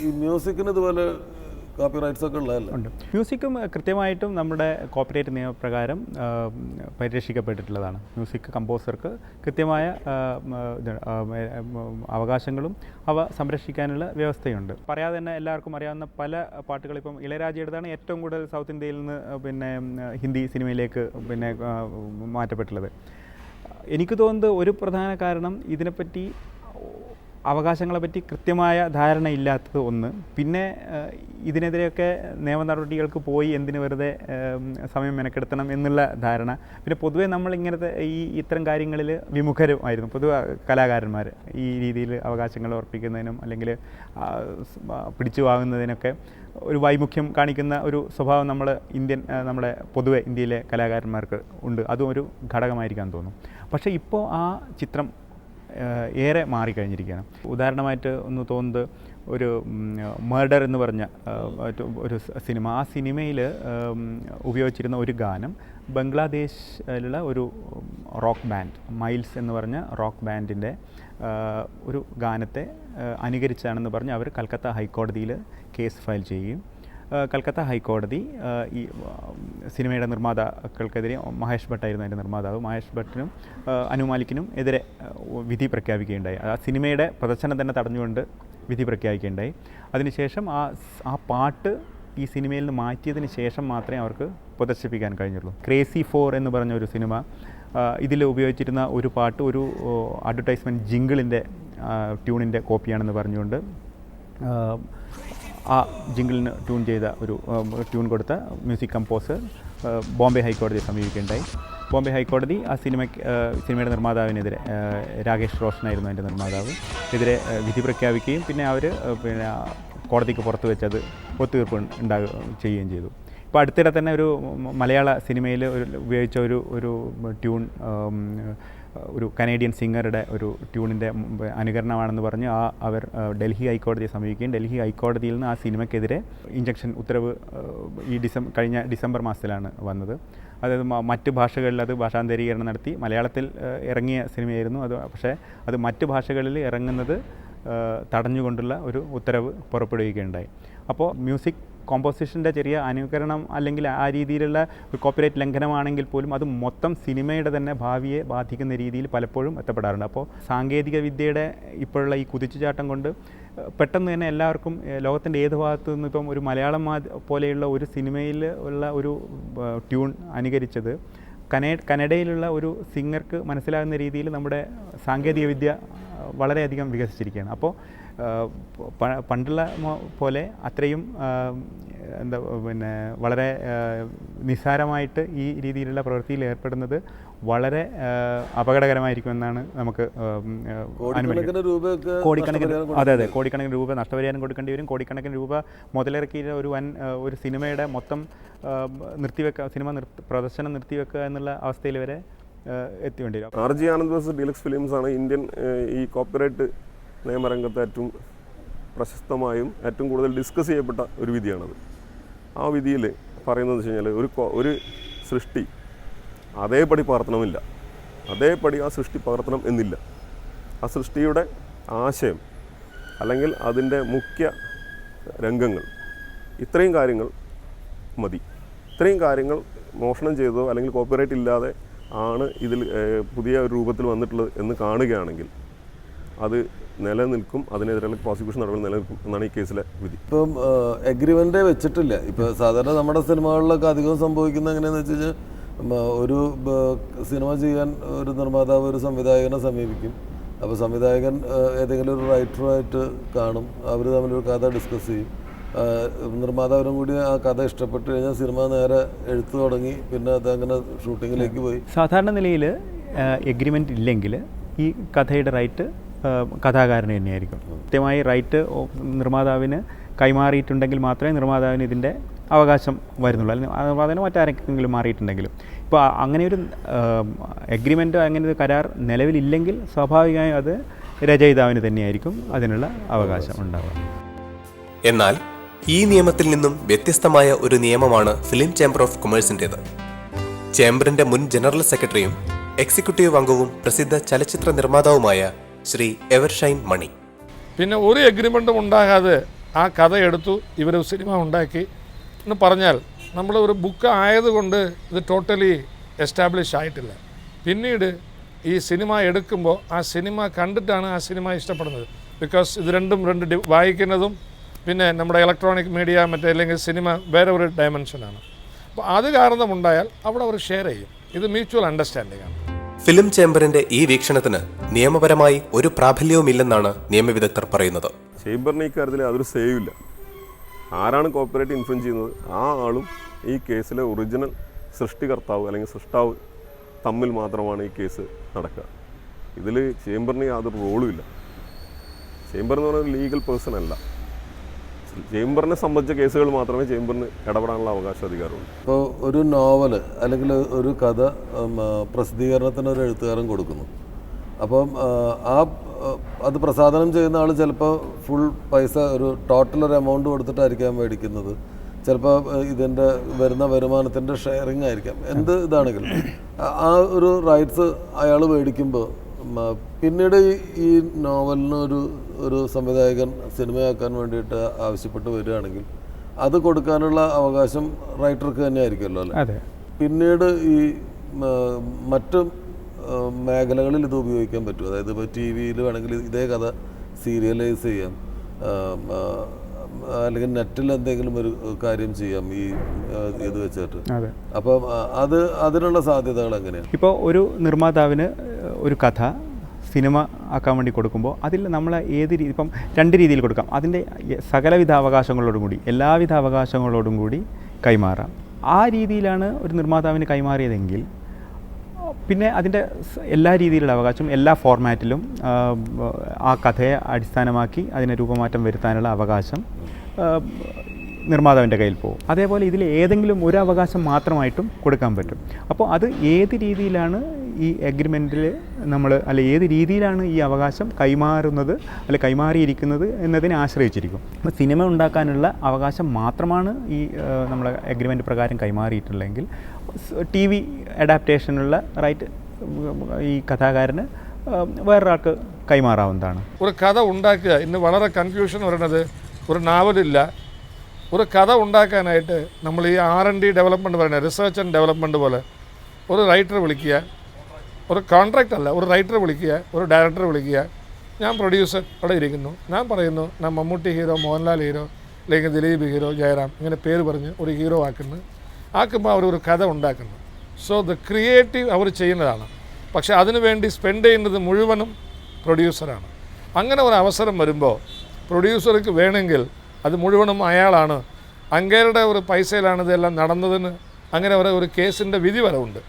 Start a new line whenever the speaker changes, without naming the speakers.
ഈ മ്യൂസിക്കിന് ഇതുപോലെ കോപ്പിറൈറ്റ്സ് ഒക്കെ ഉള്ളതല്ല
ഉണ്ട്. മ്യൂസിക്കും കൃത്യമായിട്ടും നമ്മുടെ കോപ്പിറൈറ്റ് നിയമപ്രകാരം പരിരക്ഷിക്കപ്പെട്ടിട്ടുള്ളതാണ്. മ്യൂസിക് കമ്പോസർക്ക് കൃത്യമായ അവകാശങ്ങളും അവ സംരക്ഷിക്കാനുള്ള വ്യവസ്ഥയുണ്ട്. പറയാതെ തന്നെ എല്ലാവർക്കും അറിയാവുന്ന പല പാട്ടുകൾ ഇപ്പം ഇളയരാജയുടേതാണ് ഏറ്റവും കൂടുതൽ സൗത്ത് ഇന്ത്യയിൽ നിന്ന് ഹിന്ദി സിനിമയിലേക്ക് മാറ്റപ്പെട്ടുള്ളത്. എനിക്ക് തോന്നുന്നത് ഒരു പ്രധാന കാരണം ഇതിനെപ്പറ്റി അവകാശങ്ങളെപ്പറ്റി കൃത്യമായ ധാരണയില്ലാത്തത് ഒന്ന്. പിന്നെ ഇതിനെതിരെയൊക്കെ നിയമ നടപടികൾക്ക് പോയി എന്തിന് വെറുതെ സമയം മെനക്കെടുത്തണം എന്നുള്ള ധാരണ. പിന്നെ പൊതുവേ നമ്മൾ ഇങ്ങനത്തെ ഇത്തരം കാര്യങ്ങളിൽ വിമുഖരുമായിരുന്നു പൊതുവെ കലാകാരന്മാർ. ഈ രീതിയിൽ അവകാശങ്ങൾ ഉറപ്പിക്കുന്നതിനും അല്ലെങ്കിൽ പിടിച്ചു വാങ്ങുന്നതിനൊക്കെ ഒരു വൈമുഖ്യം കാണിക്കുന്ന ഒരു സ്വഭാവം നമ്മുടെ പൊതുവെ ഇന്ത്യയിലെ കലാകാരന്മാർക്ക് ഉണ്ട്. അതും ഒരു ഘടകമായിരിക്കാൻ തോന്നും. പക്ഷേ ഇപ്പോൾ ആ ചിത്രം ഏറെ മാറിക്കഴിഞ്ഞിരിക്കുകയാണ്. ഉദാഹരണമായിട്ട് ഒന്ന് തോന്നുന്നത് ഒരു മർഡർ എന്ന് പറഞ്ഞ ഒരു സിനിമ. ആ സിനിമയിൽ ഉപയോഗിച്ചിരുന്ന ഒരു ഗാനം ബംഗ്ലാദേശിലുള്ള ഒരു റോക്ക് ബാൻഡ്, മൈൽസ് എന്ന് പറഞ്ഞ റോക്ക് ബാൻഡിൻ്റെ ഒരു ഗാനത്തെ അനുകരിച്ചാണെന്ന് പറഞ്ഞ് അവർ കൽക്കത്ത ഹൈക്കോടതിയിൽ കേസ് ഫയൽ ചെയ്യുകയും കൽക്കത്ത ഹൈക്കോടതി ഈ സിനിമയുടെ നിർമ്മാതാക്കൾക്കെതിരെ മഹേഷ് ഭട്ടായിരുന്നു അതിൻ്റെ നിർമ്മാതാവ്. മഹേഷ് ഭട്ടിനും അനു മാലിക്കിനും എതിരെ വിധി പ്രഖ്യാപിക്കുകയുണ്ടായി. ആ സിനിമയുടെ പ്രദർശനം തന്നെ തടഞ്ഞുകൊണ്ട് വിധി പ്രഖ്യാപിക്കുകയുണ്ടായി. അതിനുശേഷം ആ പാട്ട് ഈ സിനിമയിൽ നിന്ന് മാറ്റിയതിന് ശേഷം മാത്രമേ അവർക്ക് പ്രദർശിപ്പിക്കാൻ കഴിഞ്ഞുള്ളൂ. ക്രേസി 4 എന്ന് പറഞ്ഞ ഒരു സിനിമ, ഇതിൽ ഉപയോഗിച്ചിരുന്ന ഒരു പാട്ട് ഒരു അഡ്വർടൈസ്മെൻറ്റ് ജിങ്കിളിൻ്റെ ട്യൂണിൻ്റെ കോപ്പിയാണെന്ന് പറഞ്ഞുകൊണ്ട് ആ ജിങ്കിളിന് ട്യൂൺ കൊടുത്ത മ്യൂസിക് കമ്പോസർ ബോംബെ ഹൈക്കോടതിയെ സമീപിക്കുകയുണ്ടായി. ബോംബെ ഹൈക്കോടതി ആ സിനിമയുടെ നിർമ്മാതാവിനെതിരെ, രാകേഷ് റോഷനായിരുന്നു അതിൻ്റെ നിർമ്മാതാവ്, എതിരെ വിധി പ്രഖ്യാപിക്കുകയും പിന്നെ അവർ കോടതിക്ക് പുറത്ത് വെച്ചത് ഒത്തുതീർപ്പ് ചെയ്യുകയും ചെയ്തു. ഇപ്പോൾ അടുത്തിടെ തന്നെ ഒരു മലയാള സിനിമയിൽ ഉപയോഗിച്ച ഒരു ട്യൂൺ ഒരു കനേഡിയൻ സിംഗറുടെ ഒരു ട്യൂണിൻ്റെ അനുകരണമാണെന്ന് പറഞ്ഞ് അവർ ഡൽഹി ഹൈക്കോടതിയെ സമീപിക്കുകയും ഡൽഹി ഹൈക്കോടതിയിൽ നിന്ന് ആ സിനിമയ്ക്കെതിരെ ഇഞ്ചക്ഷൻ ഉത്തരവ് കഴിഞ്ഞ ഡിസംബർ മാസത്തിലാണ് വന്നത്. അതായത് മറ്റ് ഭാഷകളിൽ അത് ഭാഷാന്തരീകരണം നടത്തി മലയാളത്തിൽ ഇറങ്ങിയ സിനിമയായിരുന്നു അത്. പക്ഷേ അത് മറ്റ് ഭാഷകളിൽ ഇറങ്ങുന്നത് തടഞ്ഞുകൊണ്ടുള്ള ഒരു ഉത്തരവ് പുറപ്പെടുവിക്കുകയുണ്ടായി. അപ്പോൾ മ്യൂസിക് കോമ്പോസിഷൻ്റെ ചെറിയ അനുകരണം അല്ലെങ്കിൽ ആ രീതിയിലുള്ള ഒരു കോപ്പിറൈറ്റ് ലംഘനമാണെങ്കിൽ പോലും അത് മൊത്തം സിനിമയുടെ തന്നെ ഭാവിയെ ബാധിക്കുന്ന രീതിയിൽ പലപ്പോഴും എത്തപ്പെടാറുണ്ട്. അപ്പോൾ സാങ്കേതിക വിദ്യയുടെ ഇപ്പോഴുള്ള ഈ കുതിച്ചുചാട്ടം കൊണ്ട് പെട്ടെന്ന് തന്നെ എല്ലാവർക്കും ലോകത്തിൻ്റെ ഏത് ഭാഗത്തു നിന്നും ഇപ്പം ഒരു മലയാളം പോലെയുള്ള ഒരു സിനിമയിൽ ഉള്ള ഒരു ട്യൂൺ അനുകരിച്ചത് കന്നഡയിലുള്ള ഒരു സിംഗർക്ക് മനസ്സിലാകുന്ന രീതിയിൽ നമ്മുടെ സാങ്കേതിക വിദ്യ വളരെയധികം വികസിച്ചിരിക്കുകയാണ്. അപ്പോൾ പണ്ടുള്ള പോലെ അത്രയും വളരെ നിസ്സാരമായിട്ട് ഈ രീതിയിലുള്ള പ്രവൃത്തിയിൽ ഏർപ്പെടുന്നത് വളരെ അപകടകരമായിരിക്കുമെന്നാണ് നമുക്ക് കോടിക്കണക്കിന് രൂപ നഷ്ടപരിഹാരം കൊടുക്കേണ്ടി വരും. കോടിക്കണക്കിന് രൂപ മുതലിറക്കിയ ഒരു സിനിമയുടെ മൊത്തം സിനിമ പ്രദർശനം നിർത്തിവെക്കുക എന്നുള്ള അവസ്ഥയിൽ വരെ എത്തിവേണ്ടി വരും.
RG Anand versus deluxe films ആണ് ഇന്ത്യൻ ഈ കോപ്പിറൈറ്റ് നിയമരംഗത്ത് ഏറ്റവും പ്രശസ്തമായും ഏറ്റവും കൂടുതൽ ഡിസ്കസ് ചെയ്യപ്പെട്ട ഒരു വിധിയാണത്. ആ വിധിയിൽ പറയുന്നത് വെച്ച് കഴിഞ്ഞാൽ ഒരു സൃഷ്ടി അതേപടി പകർത്തണമില്ല, അതേപടി ആ സൃഷ്ടി പകർത്തണം എന്നില്ല. ആ സൃഷ്ടിയുടെ ആശയം അല്ലെങ്കിൽ അതിൻ്റെ മുഖ്യ രംഗങ്ങൾ, ഇത്രയും കാര്യങ്ങൾ മതി. ഇത്രയും കാര്യങ്ങൾ മോഷണം ചെയ്തോ അല്ലെങ്കിൽ കോപ്പിറൈറ്റ് ഇല്ലാതെ ആണ് ഇതിൽ പുതിയ ഒരു രൂപത്തിൽ വന്നിട്ടുള്ളത് എന്ന് കാണുകയാണെങ്കിൽ അത് നിലനിൽക്കും, അതിനെതിരെയുള്ള പ്രോസിക്യൂഷൻ നടപടി നിലനിൽക്കും എന്നാണ് ഈ കേസിലെ വിധി.
ഇപ്പം എഗ്രിമെൻ്റേ വെച്ചിട്ടില്ല. ഇപ്പോൾ സാധാരണ നമ്മുടെ സിനിമകളിലൊക്കെ അധികം സംഭവിക്കുന്നത് എങ്ങനെയാണെന്ന് വെച്ച് കഴിഞ്ഞാൽ ഒരു സിനിമ ചെയ്യാൻ ഒരു നിർമ്മാതാവ് ഒരു സംവിധായകനെ സമീപിക്കും. അപ്പോൾ സംവിധായകൻ ഏതെങ്കിലും ഒരു റൈറ്ററുമായിട്ട് കാണും, അവർ തമ്മിലൊരു കഥ ഡിസ്കസ് ചെയ്യും. നിർമ്മാതാവിനും കൂടി ആ കഥ ഇഷ്ടപ്പെട്ട് കഴിഞ്ഞാൽ സിനിമ നേരെ എഴുത്ത് തുടങ്ങി പിന്നെ അതങ്ങനെ ഷൂട്ടിങ്ങിലേക്ക് പോയി.
സാധാരണ നിലയിൽ എഗ്രിമെൻ്റ് ഇല്ലെങ്കിൽ ഈ കഥയുടെ റൈറ്റ് കഥാകാരന് തന്നെയായിരിക്കും. കൃത്യമായി റൈറ്റ് നിർമ്മാതാവിന് കൈമാറിയിട്ടുണ്ടെങ്കിൽ മാത്രമേ നിർമ്മാതാവിന് ഇതിൻ്റെ അവകാശം വരുന്നുള്ളൂ. അല്ലെങ്കിൽ നിർമ്മാതാവിന് മറ്റാരെങ്കിലും മാറിയിട്ടുണ്ടെങ്കിലും. ഇപ്പോൾ അങ്ങനെ ഒരു എഗ്രിമെൻറ്റോ അങ്ങനെ ഒരു കരാർ നിലവിലില്ലെങ്കിൽ സ്വാഭാവികമായും അത് രചയിതാവിന് തന്നെയായിരിക്കും അതിനുള്ള അവകാശം ഉണ്ടാവുക.
എന്നാൽ ഈ നിയമത്തിൽ നിന്നും വ്യത്യസ്തമായ ഒരു നിയമമാണ് ഫിലിം ചേംബർ ഓഫ് കൊമേഴ്സിൻ്റേത്. ചേംബറിൻ്റെ മുൻ ജനറൽ സെക്രട്ടറിയും എക്സിക്യൂട്ടീവ് അംഗവും പ്രസിദ്ധ ചലച്ചിത്ര നിർമ്മാതാവുമായ ശ്രീ എവർഷൈൻ മണി.
പിന്നെ ഒരു എഗ്രിമെൻറ്റും ഉണ്ടാകാതെ ആ കഥയെടുത്തു ഇവർ സിനിമ ഉണ്ടാക്കി എന്ന് പറഞ്ഞാൽ നമ്മൾ ഒരു ബുക്ക് ആയതുകൊണ്ട് ഇത് ടോട്ടലി എസ്റ്റാബ്ലിഷ് ആയിട്ടില്ല. പിന്നീട് ഈ സിനിമ എടുക്കുമ്പോൾ ആ സിനിമ കണ്ടിട്ടാണ് ആ സിനിമ ഇഷ്ടപ്പെടുന്നത്. ബിക്കോസ് ഇത് രണ്ടും വായിക്കുന്നതും പിന്നെ നമ്മുടെ ഇലക്ട്രോണിക് മീഡിയ മറ്റേ അല്ലെങ്കിൽ സിനിമ വേറെ ഒരു ഡയമെൻഷനാണ്. അപ്പോൾ അത് കാരണമുണ്ടായാൽ അവിടെ അവർ ഷെയർ ചെയ്യും. ഇത് മ്യൂച്വൽ അണ്ടർസ്റ്റാൻഡിംഗ് ആണ്.
ഫിലിം ചേംബറിന്റെ ഈ വീക്ഷണത്തിന് നിയമപരമായി ഒരു പ്രാബല്യവുമില്ലെന്നാണ് നിയമവിദഗ്ധർ പറയുന്നത്.
ചേംബറിന് ഈ കാര്യത്തിൽ അതൊരു സേവ് ഇല്ല. ആരാണ് കോപ്പിറൈറ്റ് ഇൻഫ്ലുവൻസ് ചെയ്യുന്നത് ആ ആളും ഈ കേസിലെ ഒറിജിനൽ സൃഷ്ടികർത്താവ് അല്ലെങ്കിൽ സൃഷ്ടാവ് തമ്മിൽ മാത്രമാണ് ഈ കേസ് നടക്കുക. ഇതിൽ ചേംബറിന് യാതൊരു റോളും ഇല്ല. ചേംബർ എന്ന് പറയുന്ന ഒരു ലീഗൽ പേഴ്സൺ അല്ല. ചേംബറിനെ സംബന്ധിച്ച കേസുകൾ മാത്രമേ ചേംബറിന് ഇടപെടാനുള്ള അവകാശ അധികാരമുള്ളൂ.
ഇപ്പോൾ ഒരു നോവൽ അല്ലെങ്കിൽ ഒരു കഥ പ്രസിദ്ധീകരണത്തിന് ഒരു എഴുത്തുകാരൻ കൊടുക്കുന്നു. അപ്പം അത് പ്രസാധനം ചെയ്യുന്ന ആൾ ചിലപ്പോൾ ഫുൾ പൈസ ഒരു ടോട്ടൽ ഒരു എമൗണ്ട് കൊടുത്തിട്ടായിരിക്കാം മേടിക്കുന്നത്. ചിലപ്പോൾ ഇതിൻ്റെ വരുന്ന വരുമാനത്തിൻ്റെ ഷെയറിങ് ആയിരിക്കാം. എന്ത് ഇതാണെങ്കിലും ആ ഒരു റൈറ്റ്സ് അയാൾ മേടിക്കുമ്പോൾ പിന്നീട് ഈ നോവലിന് ഒരു സംവിധായകൻ സിനിമയാക്കാൻ വേണ്ടിയിട്ട് ആവശ്യപ്പെട്ട് വരികയാണെങ്കിൽ അത് കൊടുക്കാനുള്ള അവകാശം റൈറ്റർക്ക് തന്നെ ആയിരിക്കുമല്ലോ അല്ലേ? പിന്നീട് ഈ മറ്റ് മേഖലകളിൽ ഇത് ഉപയോഗിക്കാൻ പറ്റും. അതായത് ഇപ്പോൾ ടി വിയിൽ വേണമെങ്കിൽ ഇതേ കഥ സീരിയലൈസ് ചെയ്യാം, അല്ലെങ്കിൽ നെറ്റിൽ എന്തെങ്കിലും ഒരു കാര്യം ചെയ്യാം ഈ ഇത് വെച്ചിട്ട്. അപ്പം അതിനുള്ള സാധ്യതകൾ എങ്ങനെയാണ്?
ഇപ്പോൾ ഒരു നിർമ്മാതാവിന് ഒരു കഥ സിനിമ ആക്കാൻ വേണ്ടി കൊടുക്കുമ്പോൾ അതിൽ നമ്മൾ ഏത് രീതി ഇപ്പം 2 രീതിയിൽ കൊടുക്കാം. അതിൻ്റെ സകലവിധ അവകാശങ്ങളോടും കൂടി എല്ലാവിധ അവകാശങ്ങളോടും കൂടി കൈമാറാം. ആ രീതിയിലാണ് ഒരു നിർമ്മാതാവിന് കൈമാറിയതെങ്കിൽ പിന്നെ അതിൻ്റെ എല്ലാ രീതിയിലുള്ള അവകാശം എല്ലാ ഫോർമാറ്റിലും ആ കഥയെ അടിസ്ഥാനമാക്കി അതിനെ രൂപമാറ്റം വരുത്താനുള്ള അവകാശം നിർമ്മാതാവിൻ്റെ കയ്യിൽ പോകും. അതേപോലെ ഇതിൽ ഏതെങ്കിലും ഒരു അവകാശം മാത്രമായിട്ടും കൊടുക്കാൻ പറ്റും. അപ്പോൾ അത് ഏത് രീതിയിലാണ് ഈ എഗ്രിമെൻറ്റിൽ ഏത് രീതിയിലാണ് ഈ അവകാശം കൈമാറുന്നത് കൈമാറിയിരിക്കുന്നത് എന്നതിനെ ആശ്രയിച്ചിരിക്കും. അപ്പോൾ സിനിമ ഉണ്ടാക്കാനുള്ള അവകാശം മാത്രമാണ് ഈ നമ്മളെ എഗ്രിമെൻറ്റ് പ്രകാരം കൈമാറിയിട്ടുള്ളതെങ്കിൽ ടി വി അഡാപ്റ്റേഷനുള്ള റൈറ്റ് ഈ കഥാകാരന് വേറൊരാൾക്ക് കൈമാറാവുന്നതാണ്.
ഒരു കഥ ഉണ്ടാക്കുക ഇന്ന് വളരെ കൺഫ്യൂഷൻ വരുന്നത് ഒരു നോവലില്ല. ഒരു കഥ ഉണ്ടാക്കാനായിട്ട് നമ്മൾ ഈ R&D ഡെവലപ്മെൻറ്റ് പറയുന്നത് റിസർച്ച് ആൻഡ് ഡെവലപ്മെൻറ്റ് പോലെ ഒരു റൈറ്റർ വിളിക്കുക, ഒരു കോൺട്രാക്റ്റ് അല്ല, ഒരു റൈറ്റർ വിളിക്കുക, ഒരു ഡയറക്ടർ വിളിക്കുക. ഞാൻ പ്രൊഡ്യൂസർ അവിടെ ഇരിക്കുന്നു, ഞാൻ പറയുന്നു ഞാൻ മമ്മൂട്ടി ഹീറോ, മോഹൻലാൽ ഹീറോ, അല്ലെങ്കിൽ ദിലീപ് ഹീറോ, ജയറാം ഇങ്ങനെ പേര് പറഞ്ഞ് ഒരു ഹീറോ ആക്കുമ്പോൾ അവർ ഒരു കഥ ഉണ്ടാക്കുന്നു. സോ ദ ക്രിയേറ്റീവ് അവർ ചെയ്യുന്നതാണ്. പക്ഷേ അതിനു വേണ്ടി സ്പെൻഡ് ചെയ്യുന്നത് മുഴുവനും പ്രൊഡ്യൂസറാണ്. അങ്ങനെ ഒരു അവസരം വരുമ്പോൾ പ്രൊഡ്യൂസർക്ക് വേണമെങ്കിൽ അത് മുഴുവനും അയാളാണ്, അങ്ങേരുടെ ഒരു പൈസയിലാണ് ഇതെല്ലാം നടന്നതെന്ന് അങ്ങനെ ഒരു കേസിൻ്റെ വിധി വരെ ഉണ്ട്.